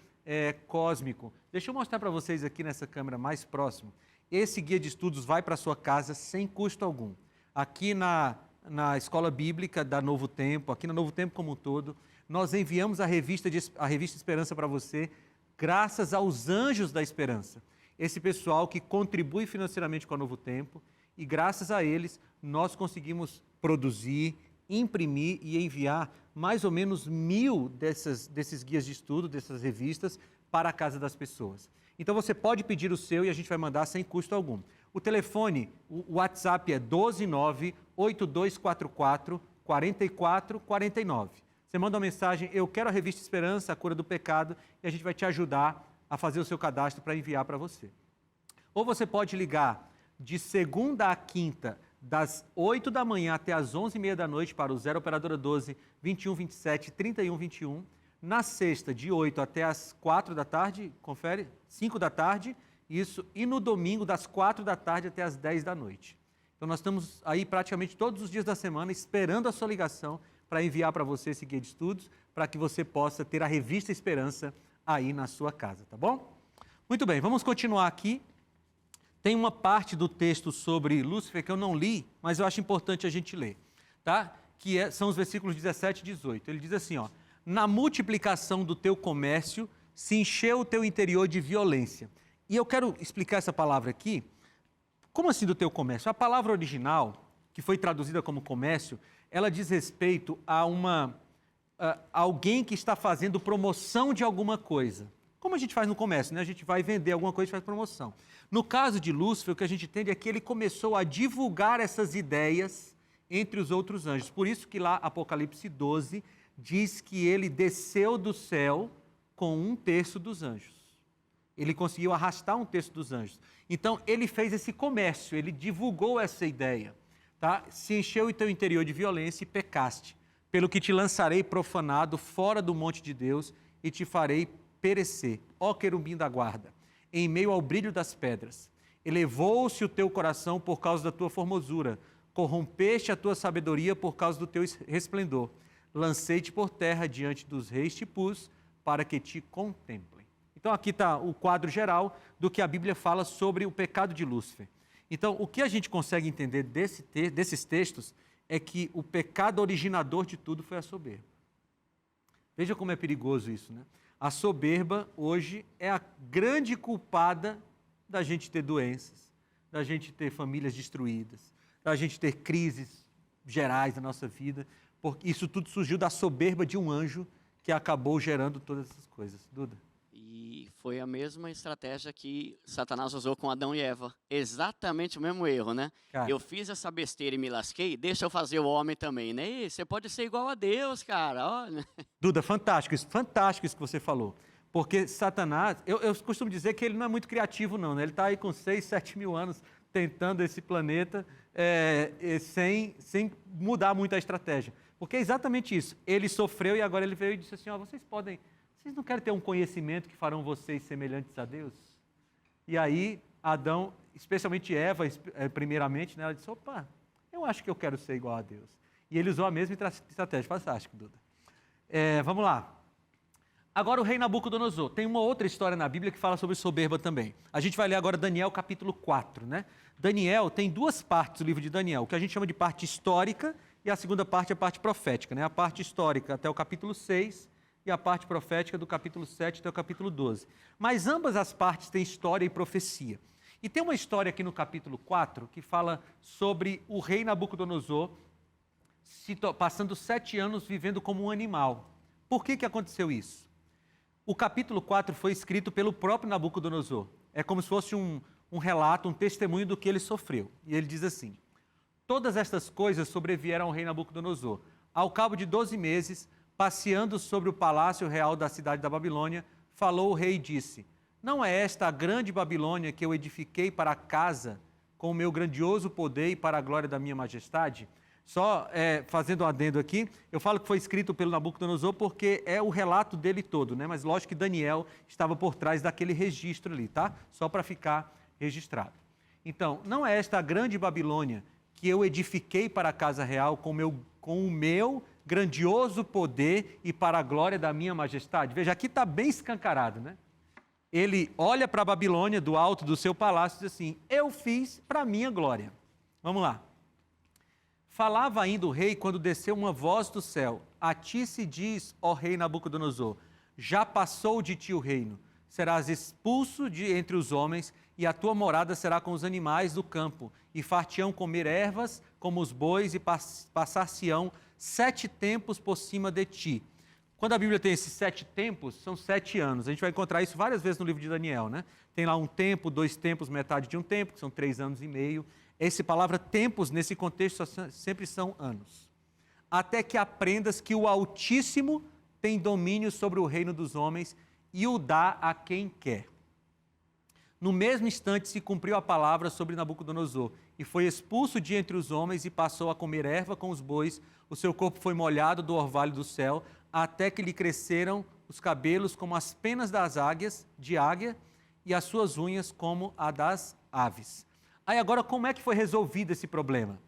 cósmico. Deixa eu mostrar para vocês aqui nessa câmera mais próximo. Esse guia de estudos vai para a sua casa sem custo algum. Aqui na Escola Bíblica da Novo Tempo, aqui na Novo Tempo como um todo, nós enviamos a revista Esperança para você, graças aos Anjos da Esperança. Esse pessoal que contribui financeiramente com a Novo Tempo, e graças a eles nós conseguimos produzir, imprimir e enviar mais ou menos 1000 desses guias de estudo, dessas revistas, para a casa das pessoas. Então você pode pedir o seu e a gente vai mandar sem custo algum. O telefone, o WhatsApp é 12982444449. Você manda uma mensagem, eu quero a revista Esperança, a cura do pecado, e a gente vai te ajudar a fazer o seu cadastro para enviar para você. Ou você pode ligar de segunda a quinta, das 8 da manhã até as 11h30 da noite, para o 0 Operadora 12 2127 3121. Na sexta, de 8 até as 4 da tarde, confere, 5 da tarde, isso, e no domingo, das 4 da tarde até as 10 da noite. Então nós estamos aí praticamente todos os dias da semana esperando a sua ligação para enviar para você esse guia de estudos, para que você possa ter a revista Esperança aí na sua casa, tá bom? Muito bem, vamos continuar aqui. Tem uma parte do texto sobre Lúcifer que eu não li, mas eu acho importante a gente ler, tá? São os versículos 17 e 18. Ele diz assim, ó: na multiplicação do teu comércio se encheu o teu interior de violência. E eu quero explicar essa palavra aqui. Como assim do teu comércio? A palavra original, que foi traduzida como comércio, ela diz respeito a alguém que está fazendo promoção de alguma coisa. Como a gente faz no comércio, né? A gente vai vender alguma coisa e faz promoção. No caso de Lúcifer, o que a gente entende é que ele começou a divulgar essas ideias entre os outros anjos. Por isso que lá, Apocalipse 12, diz que ele desceu do céu com 1/3 dos anjos. Ele conseguiu arrastar 1/3 dos anjos. Então, ele fez esse comércio, ele divulgou essa ideia. Tá? Se encheu o teu interior de violência e pecaste, pelo que te lançarei profanado fora do monte de Deus e te farei perecer, ó querubim da guarda, em meio ao brilho das pedras. Elevou-se o teu coração por causa da tua formosura, corrompeste a tua sabedoria por causa do teu resplendor. Lancei-te por terra diante dos reis te pus, para que te contemplem. Então aqui está o quadro geral do que a Bíblia fala sobre o pecado de Lúcifer. Então, o que a gente consegue entender desses textos é que o pecado originador de tudo foi a soberba. Veja como é perigoso isso, né? A soberba, hoje, é a grande culpada da gente ter doenças, da gente ter famílias destruídas, da gente ter crises gerais na nossa vida, porque isso tudo surgiu da soberba de um anjo que acabou gerando todas essas coisas. Duda? E foi a mesma estratégia que Satanás usou com Adão e Eva. Exatamente o mesmo erro, né? Cara. Eu fiz essa besteira e me lasquei, deixa eu fazer o homem também, né? E você pode ser igual a Deus, cara. Olha. Duda, fantástico isso que você falou. Porque Satanás, eu costumo dizer que ele não é muito criativo não, né? Ele está aí com 6, 7 mil anos tentando esse planeta sem mudar muito a estratégia. Porque é exatamente isso. Ele sofreu e agora ele veio e disse assim, ó, vocês não querem ter um conhecimento que farão vocês semelhantes a Deus? E aí, Adão, especialmente Eva, primeiramente, né, ela disse, opa, eu acho que eu quero ser igual a Deus. E ele usou a mesma estratégia. Fantástico, Duda. Vamos lá. Agora o rei Nabucodonosor. Tem uma outra história na Bíblia que fala sobre soberba também. A gente vai ler agora Daniel capítulo 4, né? Daniel tem duas partes do livro de Daniel, o que a gente chama de parte histórica e a segunda parte é a parte profética, né? A parte histórica até o capítulo 6 e a parte profética do capítulo 7 até o capítulo 12. Mas ambas as partes têm história e profecia. E tem uma história aqui no capítulo 4 que fala sobre o rei Nabucodonosor passando 7 anos vivendo como um animal. Por que aconteceu isso? O capítulo 4 foi escrito pelo próprio Nabucodonosor. É como se fosse um relato, um testemunho do que ele sofreu. E ele diz assim, todas estas coisas sobrevieram ao rei Nabucodonosor. Ao cabo de 12 meses, passeando sobre o palácio real da cidade da Babilônia, falou o rei e disse, não é esta a grande Babilônia que eu edifiquei para a casa com o meu grandioso poder e para a glória da minha majestade? Só fazendo um adendo aqui, eu falo que foi escrito pelo Nabucodonosor porque é o relato dele todo, né? Mas lógico que Daniel estava por trás daquele registro ali, tá? Só para ficar registrado. Então, não é esta a grande Babilônia que eu edifiquei para a casa real com o meu grandioso poder e para a glória da minha majestade? Veja, aqui está bem escancarado, né? Ele olha para a Babilônia do alto do seu palácio e diz assim, eu fiz para a minha glória. Vamos lá. Falava ainda o rei quando desceu uma voz do céu. A ti se diz, ó rei Nabucodonosor, já passou de ti o reino. Serás expulso de entre os homens e a tua morada será com os animais do campo. E far-te-ão comer ervas como os bois e passar-se-ão 7 tempos por cima de ti. Quando a Bíblia tem esses 7 tempos, são 7 anos. A gente vai encontrar isso várias vezes no livro de Daniel, né? Tem lá 1 tempo, 2 tempos, metade de 1 tempo, que são 3 anos e meio. Essa palavra tempos, nesse contexto, sempre são anos. Até que aprendas que o Altíssimo tem domínio sobre o reino dos homens e o dá a quem quer. No mesmo instante se cumpriu a palavra sobre Nabucodonosor, e foi expulso de entre os homens e passou a comer erva com os bois. O seu corpo foi molhado do orvalho do céu, até que lhe cresceram os cabelos como as penas das águias, de águia, e as suas unhas como a das aves. Aí agora, como é que foi resolvido esse problema?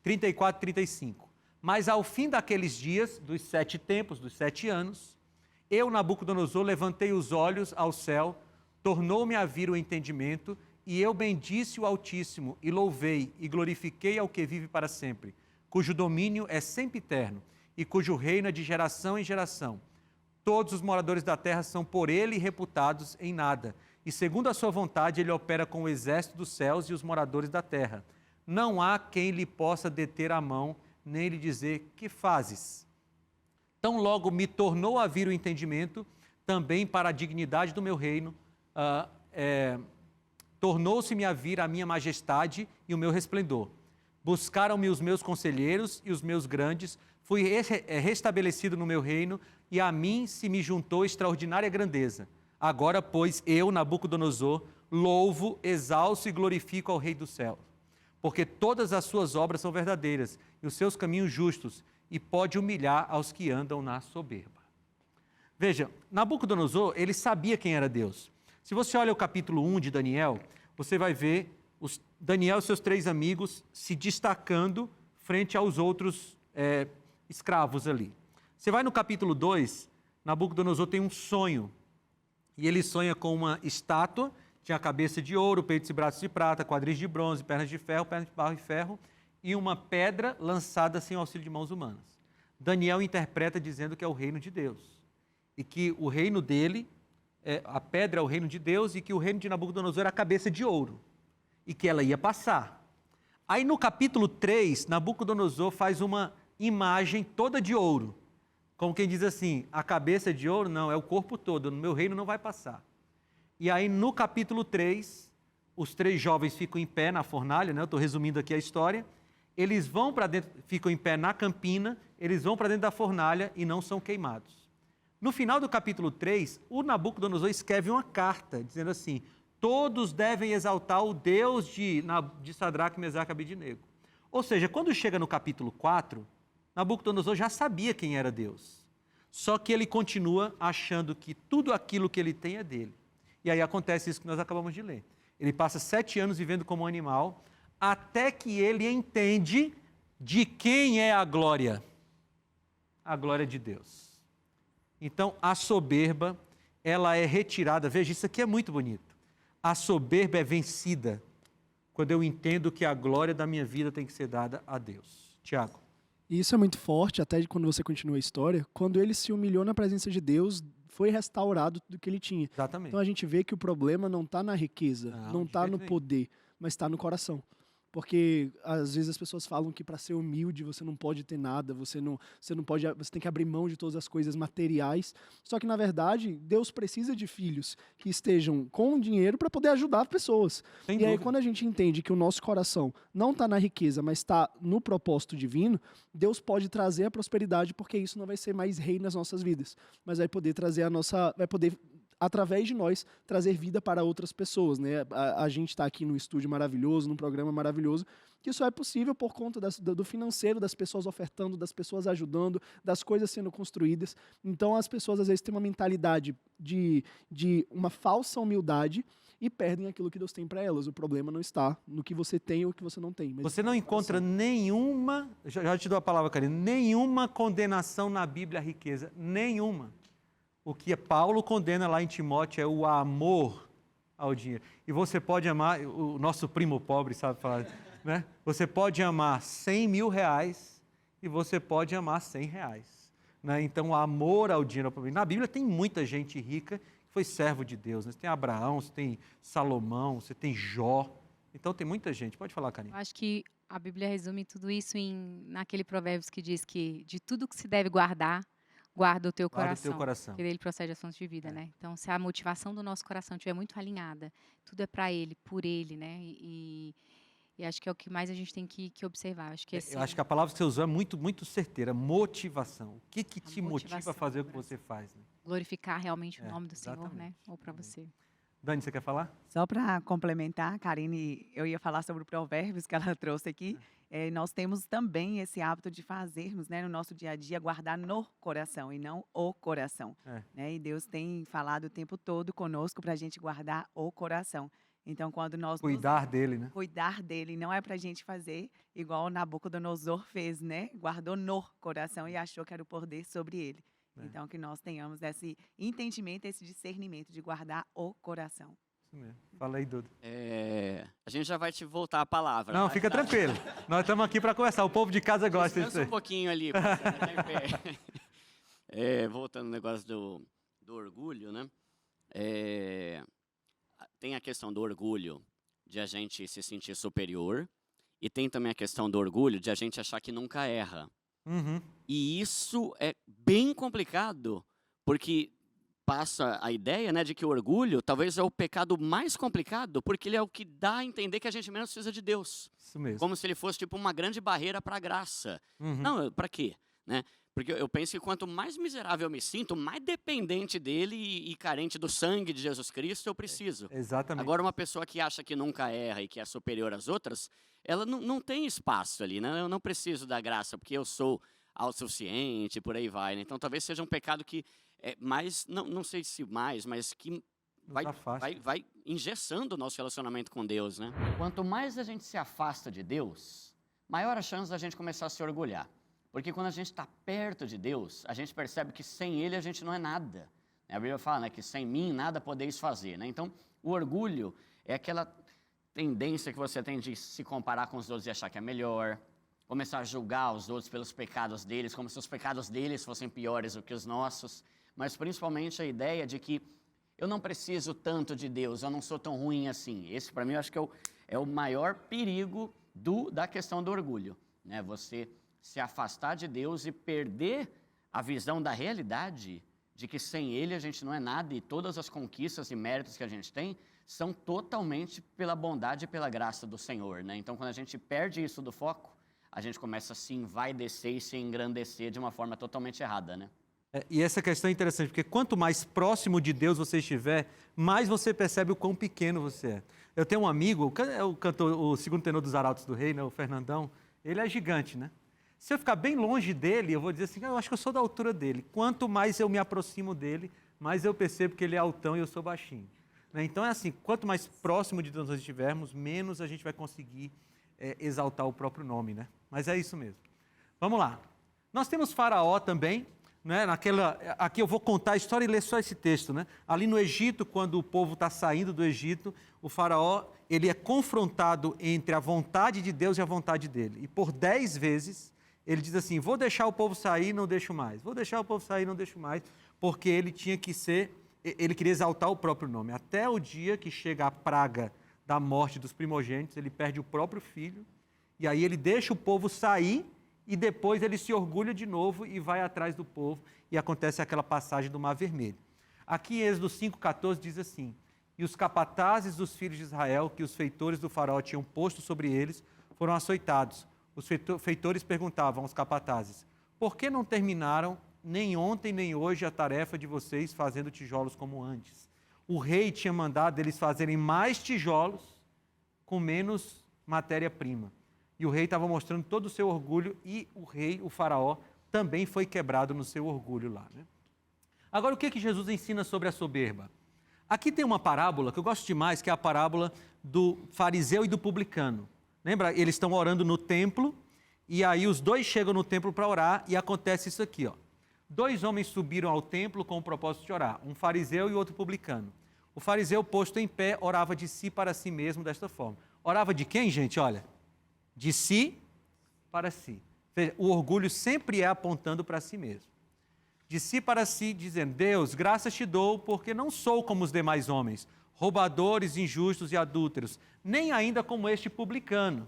34 e 35. Mas ao fim daqueles dias, dos 7 tempos, dos 7 anos, eu, Nabucodonosor, levantei os olhos ao céu, tornou-me a vir o entendimento, E eu bendisse o Altíssimo, e louvei, e glorifiquei ao que vive para sempre, cujo domínio é sempre eterno, e cujo reino é de geração em geração. Todos os moradores da terra são por ele reputados em nada, e segundo a sua vontade ele opera com o exército dos céus e os moradores da terra. Não há quem lhe possa deter a mão, nem lhe dizer, que fazes? Tão logo me tornou a vir o entendimento, também para a dignidade do meu reino, tornou-se-me a vir a minha majestade e o meu resplendor. Buscaram-me os meus conselheiros e os meus grandes, fui restabelecido no meu reino, e a mim se me juntou extraordinária grandeza. Agora, pois, eu, Nabucodonosor, louvo, exalço e glorifico ao Rei do céu, porque todas as suas obras são verdadeiras, e os seus caminhos justos, e pode humilhar aos que andam na soberba. Veja, Nabucodonosor, ele sabia quem era Deus. Se você olha o capítulo 1 de Daniel, você vai ver Daniel e seus 3 amigos se destacando frente aos outros escravos ali. Você vai no capítulo 2, Nabucodonosor tem um sonho, e ele sonha com uma estátua, tinha a cabeça de ouro, peitos e braços de prata, quadris de bronze, pernas de ferro, pernas de barro e ferro, e uma pedra lançada sem auxílio de mãos humanas. Daniel interpreta dizendo que é o reino de Deus, e que o reino dele, a pedra é o reino de Deus, e que o reino de Nabucodonosor era a cabeça de ouro, e que ela ia passar. Aí no capítulo 3, Nabucodonosor faz uma imagem toda de ouro, como quem diz assim, a cabeça de ouro não, é o corpo todo, no meu reino não vai passar. E aí no capítulo 3, os 3 jovens ficam em pé na fornalha, né? Eu estou resumindo aqui a história, eles vão para dentro, ficam em pé na campina, eles vão para dentro da fornalha e não são queimados. No final do capítulo 3, o Nabucodonosor escreve uma carta, dizendo assim, todos devem exaltar o Deus de Sadraque, Mesaque e Abednego. Ou seja, quando chega no capítulo 4, Nabucodonosor já sabia quem era Deus. Só que ele continua achando que tudo aquilo que ele tem é dele. E aí acontece isso que nós acabamos de ler. Ele passa 7 anos vivendo como um animal, até que ele entende de quem é a glória. A glória de Deus. Então, a soberba, ela é retirada. Veja, isso aqui é muito bonito. A soberba é vencida quando eu entendo que a glória da minha vida tem que ser dada a Deus. Tiago. E isso é muito forte, até quando você continua a história, quando ele se humilhou na presença de Deus, foi restaurado tudo que ele tinha. Exatamente. Então a gente vê que o problema não está na riqueza, não está no poder, mas está no coração. Porque às vezes as pessoas falam que para ser humilde você não pode ter nada, você tem que abrir mão de todas as coisas materiais. Só que na verdade Deus precisa de filhos que estejam com dinheiro para poder ajudar pessoas. Sem e dúvida. aí quando a gente entende que o nosso coração não está na riqueza, mas está no propósito divino, Deus pode trazer a prosperidade, porque isso não vai ser mais rei nas nossas vidas, mas vai poder trazer vai poder através de nós, trazer vida para outras pessoas, né? A gente está aqui num estúdio maravilhoso, num programa maravilhoso, que isso é possível por conta do financeiro, das pessoas ofertando, das pessoas ajudando, das coisas sendo construídas. Então, as pessoas, às vezes, têm uma mentalidade de uma falsa humildade e perdem aquilo que Deus tem para elas. O problema não está no que você tem ou o que você não tem. Mas você não encontra nenhuma, já te dou a palavra, Karine, nenhuma condenação na Bíblia à riqueza, nenhuma. O que Paulo condena lá em Timóteo é o amor ao dinheiro. E você pode amar, o nosso primo pobre sabe falar, né? Você pode amar 100 mil reais e você pode amar 100 reais. Né? Então, o amor ao dinheiro. Na Bíblia tem muita gente rica que foi servo de Deus. Né? Você tem Abraão, você tem Salomão, você tem Jó. Então, tem muita gente. Pode falar, Karine. Eu acho que a Bíblia resume tudo isso naquele Provérbios que diz que de tudo que se deve guarda o teu coração. Que dele procede as fontes de vida, né? Então, se a motivação do nosso coração estiver muito alinhada, tudo é para ele, por ele, né? E acho que é o que mais a gente tem que observar. Acho que eu acho que a palavra que você usou é muito, muito certeira. Motivação. O que te motiva a fazer o que você faz? Né? Glorificar realmente o nome do Senhor, né? Ou para você. Dani, você quer falar? Só para complementar, Karine, eu ia falar sobre o Provérbios que ela trouxe aqui. Nós temos também esse hábito de fazermos, né, no nosso dia a dia, guardar no coração e não o coração. Né? E Deus tem falado o tempo todo conosco para a gente guardar o coração. Então, quando nós... Cuidar dele, né? Cuidar dele. Não é para a gente fazer igual Nabucodonosor fez, né? Guardou no coração e achou que era o poder sobre ele. Então, que nós tenhamos esse entendimento, esse discernimento de guardar o coração. Isso mesmo. Fala aí, Dudu. A gente já vai te voltar a palavra. Não, fica tranquilo. Nós estamos aqui para conversar. O povo de casa gosta disso. Descansa um pouquinho ali. Voltando ao negócio do orgulho, né? Tem a questão do orgulho de a gente se sentir superior e tem também a questão do orgulho de a gente achar que nunca erra. Uhum. E isso é bem complicado, porque passa a ideia, né, de que o orgulho talvez é o pecado mais complicado, porque ele é o que dá a entender que a gente menos precisa de Deus. Isso mesmo. Como se ele fosse tipo uma grande barreira para a graça. Uhum. Não, para quê? Né? Porque eu penso que quanto mais miserável eu me sinto, mais dependente dele e carente do sangue de Jesus Cristo eu preciso. Exatamente. Agora, uma pessoa que acha que nunca erra e que é superior às outras, ela não tem espaço ali, né? Eu não preciso da graça, porque eu sou autossuficiente, por aí vai. Né? Então, talvez seja um pecado que é mais, não sei se mais, mas que vai engessando o nosso relacionamento com Deus, né? Quanto mais a gente se afasta de Deus, maior a chance da gente começar a se orgulhar. Porque quando a gente está perto de Deus, a gente percebe que sem Ele a gente não é nada. A Bíblia fala, né, que sem mim nada podeis fazer. Né? Então, o orgulho é aquela tendência que você tem de se comparar com os outros e achar que é melhor, começar a julgar os outros pelos pecados deles, como se os pecados deles fossem piores do que os nossos, mas principalmente a ideia de que eu não preciso tanto de Deus, eu não sou tão ruim assim. Esse, para mim, eu acho que é o maior perigo da questão do orgulho. Né? Você se afastar de Deus e perder a visão da realidade de que sem Ele a gente não é nada e todas as conquistas e méritos que a gente tem são totalmente pela bondade e pela graça do Senhor, né? Então, quando a gente perde isso do foco, a gente começa a se envaidecer e se engrandecer de uma forma totalmente errada, né? E essa questão é interessante, porque quanto mais próximo de Deus você estiver, mais você percebe o quão pequeno você é. Eu tenho um amigo, o segundo tenor dos Arautos do Rei, né, o Fernandão, ele é gigante, né? Se eu ficar bem longe dele, eu vou dizer assim, eu acho que eu sou da altura dele. Quanto mais eu me aproximo dele, mais eu percebo que ele é altão e eu sou baixinho. Então é assim, quanto mais próximo de Deus nós estivermos, menos a gente vai conseguir exaltar o próprio nome, né? Mas é isso mesmo. Vamos lá. Nós temos Faraó também, né? Aqui eu vou contar a história e ler só esse texto, né? Ali no Egito, quando o povo está saindo do Egito, o Faraó, ele é confrontado entre a vontade de Deus e a vontade dele. E por 10 vezes ele diz assim, vou deixar o povo sair, não deixo mais. Vou deixar o povo sair, não deixo mais. Porque ele queria exaltar o próprio nome. Até o dia que chega a praga da morte dos primogênitos, ele perde o próprio filho. E aí ele deixa o povo sair e depois ele se orgulha de novo e vai atrás do povo. E acontece aquela passagem do Mar Vermelho. Aqui em Êxodo 5,14 diz assim, e os capatazes dos filhos de Israel, que os feitores do faraó tinham posto sobre eles, foram açoitados. Os feitores perguntavam aos capatazes, por que não terminaram nem ontem nem hoje a tarefa de vocês fazendo tijolos como antes? O rei tinha mandado eles fazerem mais tijolos com menos matéria-prima. E o rei estava mostrando todo o seu orgulho e o faraó, também foi quebrado no seu orgulho lá. Né? Agora, o que Jesus ensina sobre a soberba? Aqui tem uma parábola que eu gosto demais, que é a parábola do fariseu e do publicano. Lembra? Eles estão orando no templo, e aí os dois chegam no templo para orar, e acontece isso aqui, ó. 2 homens subiram ao templo com o propósito de orar, um fariseu e outro publicano. O fariseu, posto em pé, orava de si para si mesmo desta forma. Orava de quem, gente? Olha, de si para si. Veja, o orgulho sempre é apontando para si mesmo. De si para si, dizendo, Deus, graças te dou, porque não sou como os demais homens, roubadores, injustos e adúlteros, nem ainda como este publicano.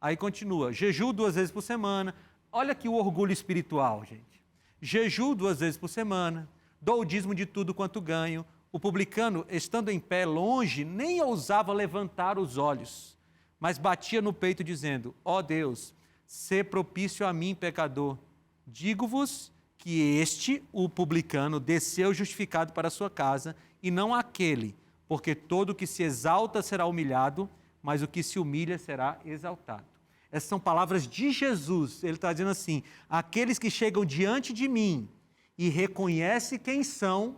Aí continua, jejuo 2 vezes por semana. Olha aqui o orgulho espiritual, gente. Jejuo 2 vezes por semana, dou o dízimo de tudo quanto ganho. O publicano, estando em pé longe, nem ousava levantar os olhos, mas batia no peito dizendo, ó Deus, sê propício a mim, pecador. Digo-vos que este, o publicano, desceu justificado para a sua casa, e não aquele, porque todo o que se exalta será humilhado, mas o que se humilha será exaltado. Essas são palavras de Jesus. Ele está dizendo assim, aqueles que chegam diante de mim e reconhecem quem são,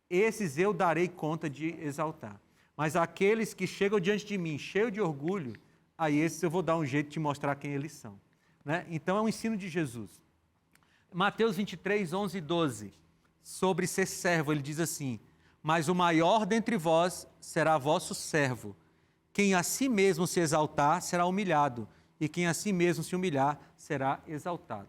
esses eu darei conta de exaltar. Mas aqueles que chegam diante de mim, cheio de orgulho, a esses eu vou dar um jeito de mostrar quem eles são. Né? Então é um ensino de Jesus. Mateus 23, 11 e 12, sobre ser servo, ele diz assim, Mas o maior dentre vós será vosso servo. Quem a si mesmo se exaltar será humilhado, e quem a si mesmo se humilhar será exaltado.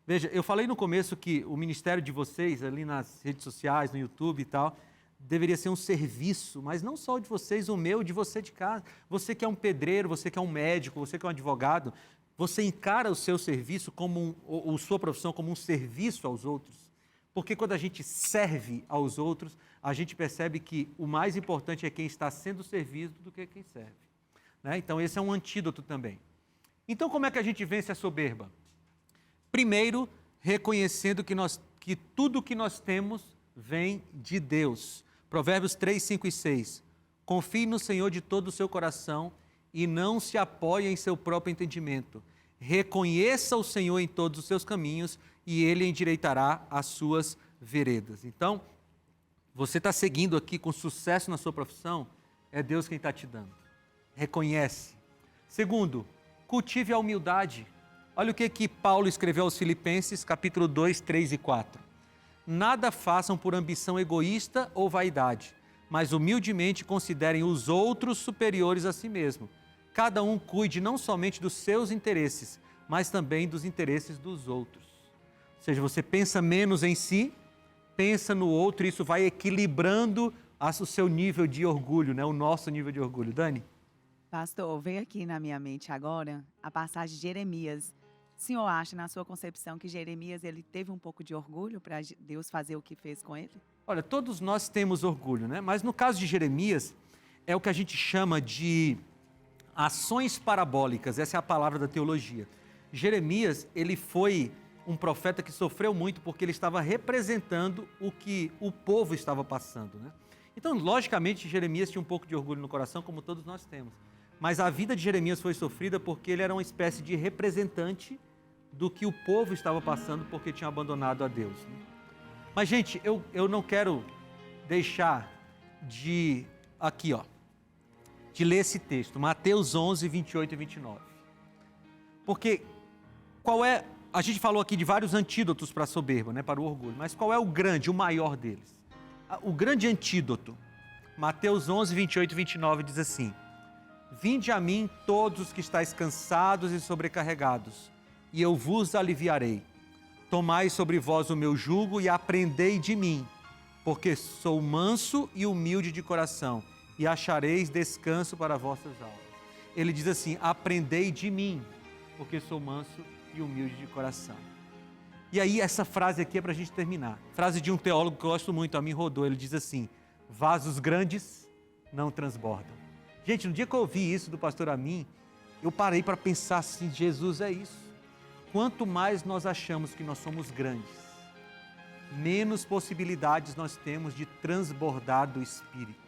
Veja, eu falei no começo que o ministério de vocês, ali nas redes sociais, no YouTube e tal, deveria ser um serviço, mas não só o de vocês, o meu, de você de casa. Você que é um pedreiro, você que é um médico, você que é um advogado, você encara o seu serviço ou sua profissão como um serviço aos outros. Porque quando a gente serve aos outros, a gente percebe que o mais importante é quem está sendo servido do que quem serve. Né? Então, esse é um antídoto também. Então, como é que a gente vence a soberba? Primeiro, reconhecendo que tudo que nós temos vem de Deus. Provérbios 3, 5 e 6. Confie no Senhor de todo o seu coração e não se apoie em seu próprio entendimento. Reconheça o Senhor em todos os seus caminhos e Ele endireitará as suas veredas. Então, você está seguindo aqui com sucesso na sua profissão, é Deus quem está te dando. Reconhece. Segundo, cultive a humildade. Olha o que Paulo escreveu aos Filipenses, capítulo 2, 3 e 4. Nada façam por ambição egoísta ou vaidade, mas humildemente considerem os outros superiores a si mesmo. Cada um cuide não somente dos seus interesses, mas também dos interesses dos outros. Ou seja, você pensa menos em si, pensa no outro, e isso vai equilibrando o seu nível de orgulho, né? O nosso nível de orgulho. Dani? Pastor, veio aqui na minha mente agora a passagem de Jeremias. O senhor acha, na sua concepção, que Jeremias ele teve um pouco de orgulho para Deus fazer o que fez com ele? Olha, todos nós temos orgulho, né? Mas no caso de Jeremias, é o que a gente chama de ações parabólicas. Essa é a palavra da teologia. Jeremias, ele foi um profeta que sofreu muito porque ele estava representando o que o povo estava passando, né? Então, logicamente, Jeremias tinha um pouco de orgulho no coração, como todos nós temos. Mas a vida de Jeremias foi sofrida porque ele era uma espécie de representante do que o povo estava passando porque tinha abandonado a Deus, né? Mas, gente, eu não quero deixar de ler esse texto, Mateus 11, 28 e 29. Porque a gente falou aqui de vários antídotos para a soberba, né, para o orgulho, mas qual é o maior deles? O grande antídoto, Mateus 11, 28 e 29 diz assim: Vinde a mim todos os que estáis cansados e sobrecarregados, e eu vos aliviarei. Tomai sobre vós o meu jugo e aprendei de mim, porque sou manso e humilde de coração, e achareis descanso para vossas almas. Ele diz assim: aprendei de mim, porque sou manso e humilde de coração. E aí essa frase aqui é para a gente terminar. Frase de um teólogo que eu gosto muito, Amin Rodô. Ele diz assim: vasos grandes não transbordam. Gente, no dia que eu ouvi isso do pastor Amin, eu parei para pensar assim: Jesus, é isso. Quanto mais nós achamos que nós somos grandes, menos possibilidades nós temos de transbordar do Espírito.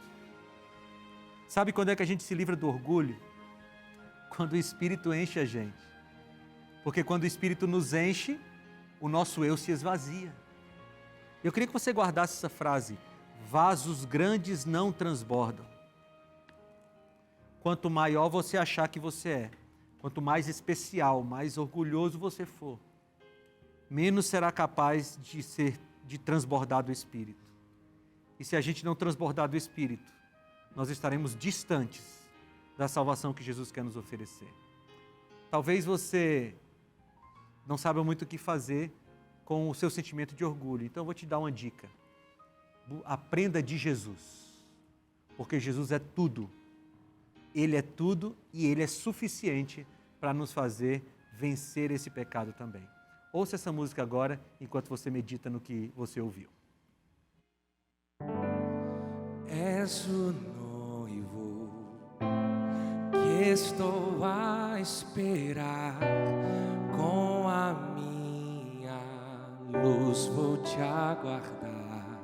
Sabe quando é que a gente se livra do orgulho? Quando o Espírito enche a gente. Porque quando o Espírito nos enche, o nosso eu se esvazia. Eu queria que você guardasse essa frase: vasos grandes não transbordam. Quanto maior você achar que você é, quanto mais especial, mais orgulhoso você for, menos será capaz de transbordar do Espírito. E se a gente não transbordar do Espírito, nós estaremos distantes da salvação que Jesus quer nos oferecer. Talvez você não saiba muito o que fazer com o seu sentimento de orgulho. Então eu vou te dar uma dica. Aprenda de Jesus, porque Jesus é tudo. Ele é tudo e Ele é suficiente para nos fazer vencer esse pecado também. Ouça essa música agora, enquanto você medita no que você ouviu. És o noivo que estou a esperar, com a minha luz vou te aguardar.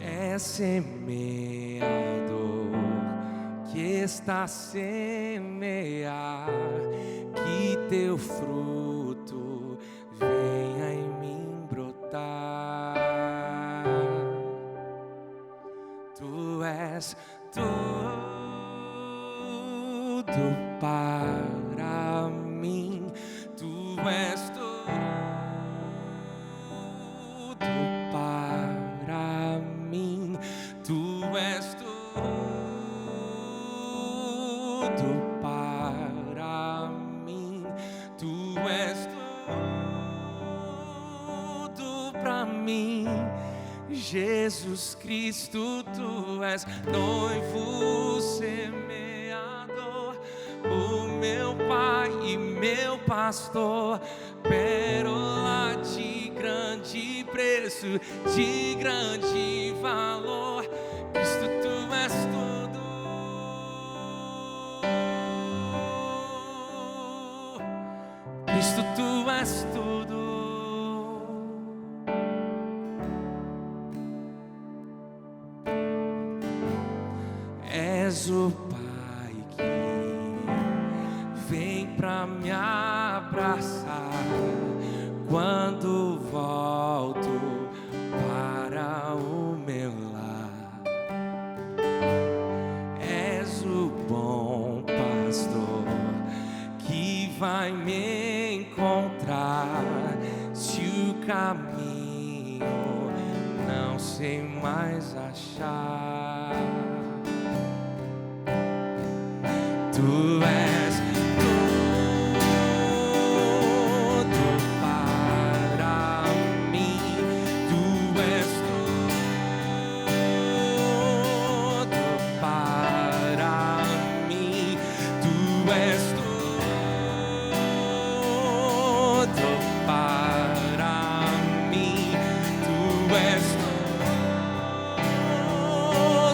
É semeador que está a semear, que teu fruto venha em mim brotar. Tu és tudo para mim, tu és tudo para Jesus Cristo, tu és noivo semeador, o meu Pai e meu pastor, pérola de grande preço, de grande valor. Cristo, tu és tudo. Cristo, tu és tudo. És o Pai que vem pra me abraçar quando volto para o meu lar. És o bom pastor que vai me encontrar se o caminho não sei mais achar. Tu és tudo para mim, tu és tudo para mim, tu és tudo para mim, tu és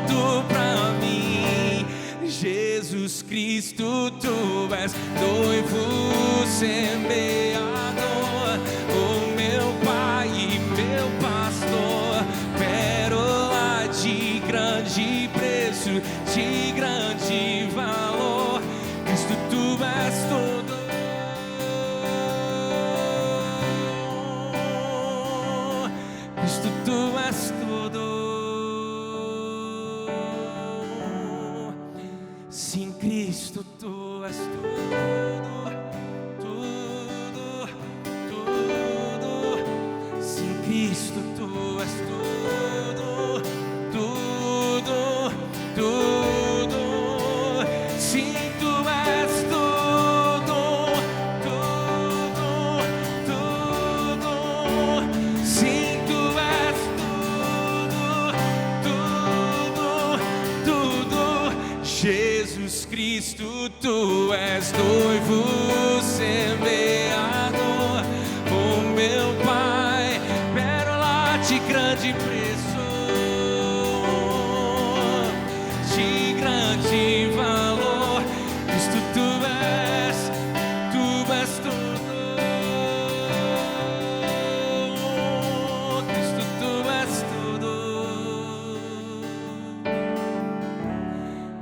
tudo para mim. Jesus Cristo, tu és noivo semeador, o meu Pai e meu pastor, pérola de grande preço, de grande valor. Cristo, tu és tudo. Cristo, tu és tudo. Sim, Cristo, tu és tudo, tudo, tudo. Sim, Cristo, tu és tudo, tudo, tudo. Sim, tu és tudo, tudo, tudo. Sim, tu és tudo, tudo, tudo. Jesus Cristo, tu és noivo semeador, o meu Pai, pérola de grande preço, de grande valor. Cristo, tu és tudo. Cristo, tu és tudo.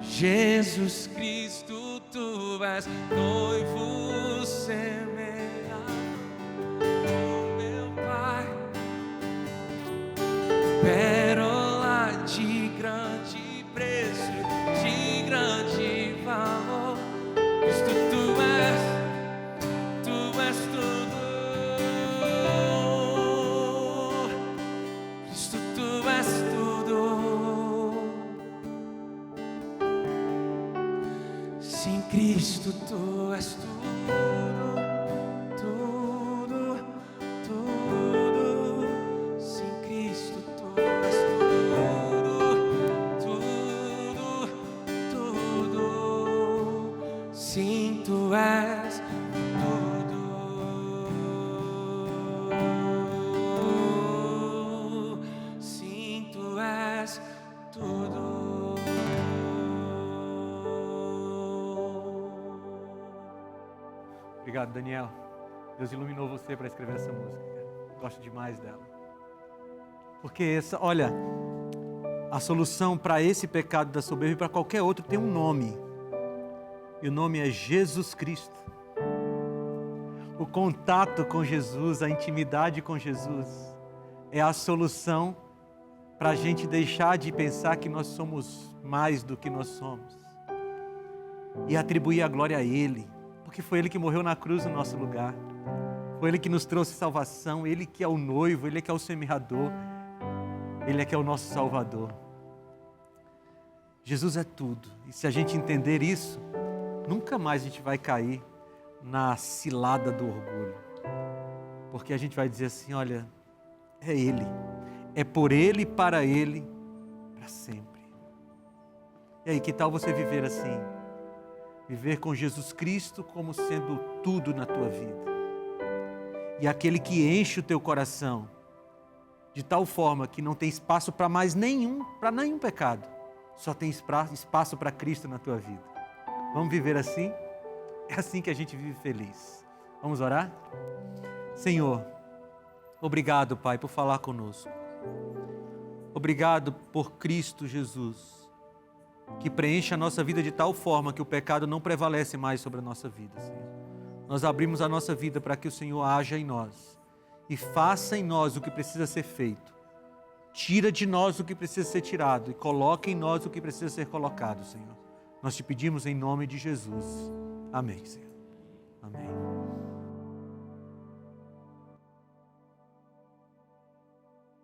Jesus Cristo, tu és noivo semeador, o meu Pai, pérola de grande preço, de grande valor. Cristo, tu és tudo. Cristo, tu és tudo. Sim, Cristo, tu és tudo, tudo, tudo. Sim, Cristo, tu és tudo, tudo, tudo. Sim, tu és tudo. Sim, tu és tudo. Obrigado, Daniel. Deus iluminou você para escrever essa música. Gosto demais dela. Porque olha, a solução para esse pecado da soberba e para qualquer outro tem um nome. E o nome é Jesus Cristo. O contato com Jesus, a intimidade com Jesus é a solução para a gente deixar de pensar que nós somos mais do que nós somos e atribuir a glória a Ele. Porque foi Ele que morreu na cruz no nosso lugar. Foi Ele que nos trouxe salvação. Ele que é o noivo, Ele que é o semeador. Ele é que é o nosso Salvador. Jesus é tudo. E se a gente entender isso, nunca mais a gente vai cair na cilada do orgulho. Porque a gente vai dizer assim, olha, é Ele. é por Ele, para Ele, para sempre. E aí, que tal você viver assim? Viver com Jesus Cristo como sendo tudo na tua vida. E aquele que enche o teu coração, de tal forma que não tem espaço para nenhum pecado. Só tem espaço para Cristo na tua vida. Vamos viver assim? É assim que a gente vive feliz. Vamos orar? Senhor, obrigado, Pai, por falar conosco. Obrigado por Cristo Jesus, que preenche a nossa vida de tal forma que o pecado não prevalece mais sobre a nossa vida, Senhor. Nós abrimos a nossa vida para que o Senhor haja em nós e faça em nós o que precisa ser feito. Tira de nós o que precisa ser tirado e coloca em nós o que precisa ser colocado, Senhor. Nós te pedimos em nome de Jesus. Amém, Senhor. Amém.